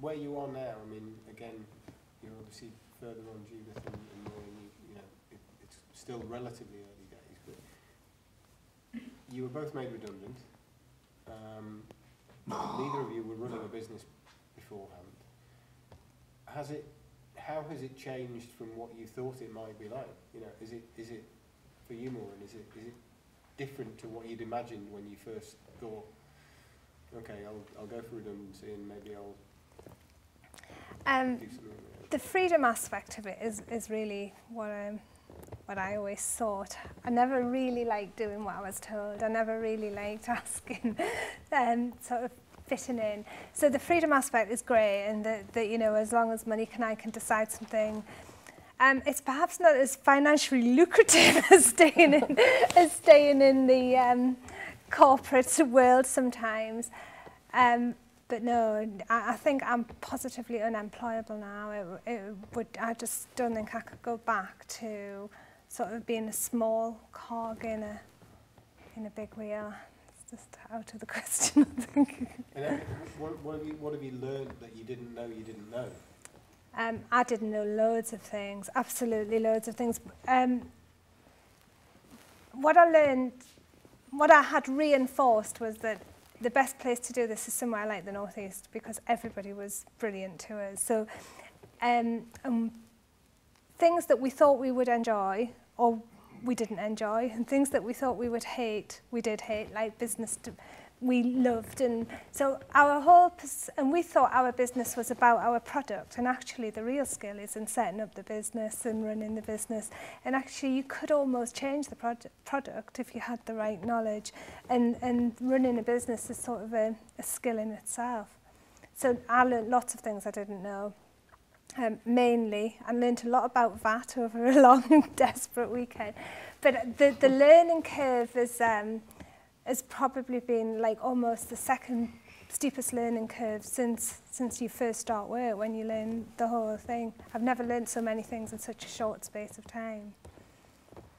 Where you are now, I mean, again, you're obviously further on, Judith, and more, and you know, it's still relatively early days, but you were both made redundant. Neither of you were running a business beforehand. How has it changed from what you thought it might be like? You know, is it for you, Maureen, is it different to what you'd imagined when you first thought, okay, I'll go for redundancy and maybe I'll the freedom aspect of it is really what I always thought. I never really liked doing what I was told. I never really liked asking, sort of fitting in. So the freedom aspect is great, and that you know, as long as money I can decide something. It's perhaps not as financially lucrative as staying in the corporate world sometimes. But no, I think I'm positively unemployable now. I just don't think I could go back to sort of being a small cog in a big wheel. It's just out of the question, I think. And what have you learned that you didn't know you didn't know? I didn't know loads of things, absolutely loads of things. What I learned, what I had reinforced was that the best place to do this is somewhere like the Northeast, because everybody was brilliant to us. So things that we thought we would enjoy or we didn't enjoy, and things that we thought we would hate, we did hate, like business we loved. And so and we thought our business was about our product, and actually the real skill is in setting up the business and running the business. And actually you could almost change the product if you had the right knowledge, and running a business is sort of a skill in itself. So I learned lots of things I didn't know. Mainly, I learned a lot about VAT over a long, desperate weekend. But the learning curve has probably been like almost the second steepest learning curve since you first start work, when you learn the whole thing. I've never learned so many things in such a short space of time.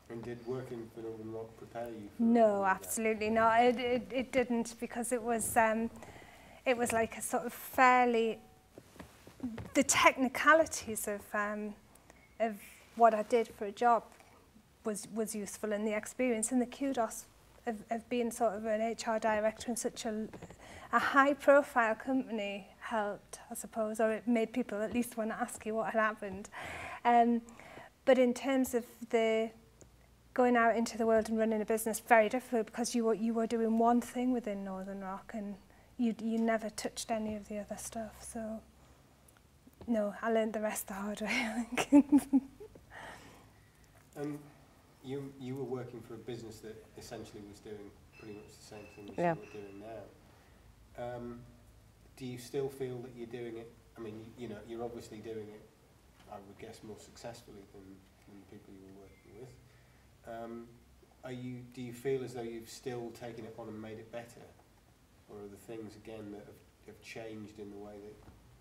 And did working for Northern Rock prepare you for No, absolutely not. It didn't, because it was like a sort of fairly, the technicalities of what I did for a job was useful, and the experience and the kudos of being sort of an HR director in such a high-profile company helped, I suppose, or it made people at least want to ask you what had happened. But in terms of the going out into the world and running a business, very difficult, because you were doing one thing within Northern Rock, and you never touched any of the other stuff. So no, I learned the rest the hard way, I think. You were working for a business that essentially was doing pretty much the same thing as Yeah. you were doing now. Do you still feel that you're doing it? I mean, you know, you're obviously doing it, I would guess, more successfully than the people you were working with. Do you feel as though you've still taken it on and made it better? Or are there things, again, that have changed in the way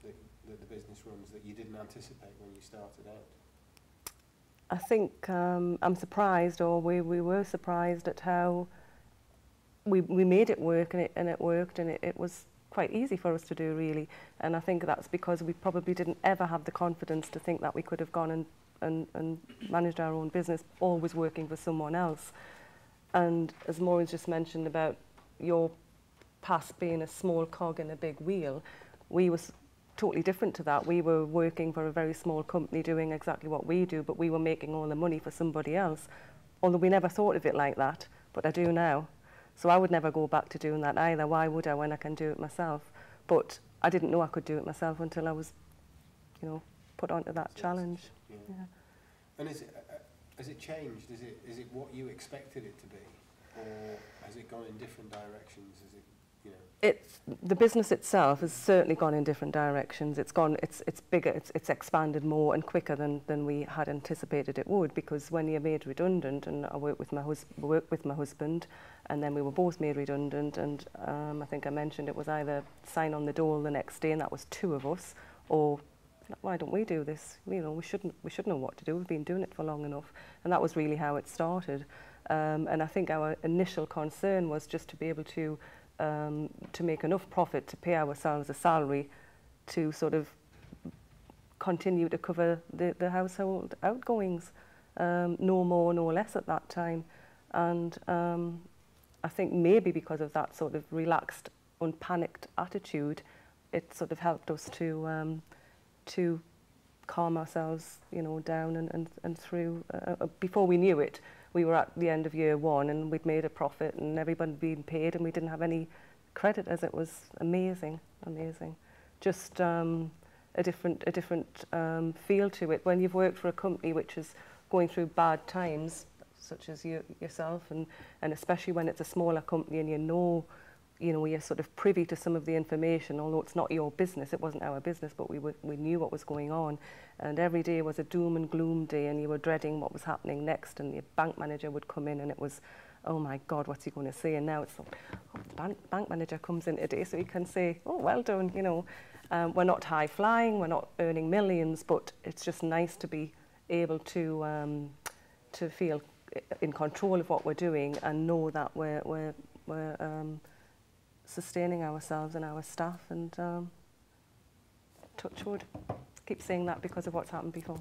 that the business runs that you didn't anticipate when you started out? I think I'm surprised, or we were surprised at how we made it work, and it worked, and it was quite easy for us to do, really. And I think that's because we probably didn't ever have the confidence to think that we could have gone and managed our own business, always working for someone else. And as Maureen's just mentioned about your past being a small cog in a big wheel, we was totally different to that. We were working for a very small company doing exactly what we do, but we were making all the money for somebody else. Although we never thought of it like that, but I do now. So I would never go back to doing that either. Why would I, when I can do it myself? But I didn't know I could do it myself until I was, you know, put onto that challenge. Yeah. Yeah. And has it changed? Is it what you expected it to be, or has it gone in different directions? you know? The business itself has certainly gone in different directions. It's bigger, it's expanded more and quicker than we had anticipated it would, because when you're made redundant, and I worked with my husband, and then we were both made redundant, and I think I mentioned it was either sign on the dole the next day, and that was 2 of us, or why don't we do this? You know, we should know what to do. We've been doing it for long enough, and that was really how it started. And I think our initial concern was just to be able to make enough profit to pay ourselves a salary to sort of continue to cover the household outgoings, no more, no less at that time. And I think maybe because of that sort of relaxed, unpanicked attitude, it sort of helped us to calm ourselves, you know, down and through. Before we knew it, we were at the end of year 1 and we'd made a profit and everybody had been paid and we didn't have any creditors. It was amazing, amazing. Just a different feel to it. When you've worked for a company which is going through bad times, such as yourself, and especially when it's a smaller company and you know, you're sort of privy to some of the information, although it's not your business, it wasn't our business, but we knew what was going on. And every day was a doom and gloom day, and you were dreading what was happening next, and your bank manager would come in and it was, oh my God, what's he going to say? And now it's like, oh, the bank manager comes in today, so you can say, oh, well done, you know. We're not high flying, we're not earning millions, but it's just nice to be able to feel in control of what we're doing and know that we're sustaining ourselves and our staff, and touch wood. Keep saying that because of what's happened before.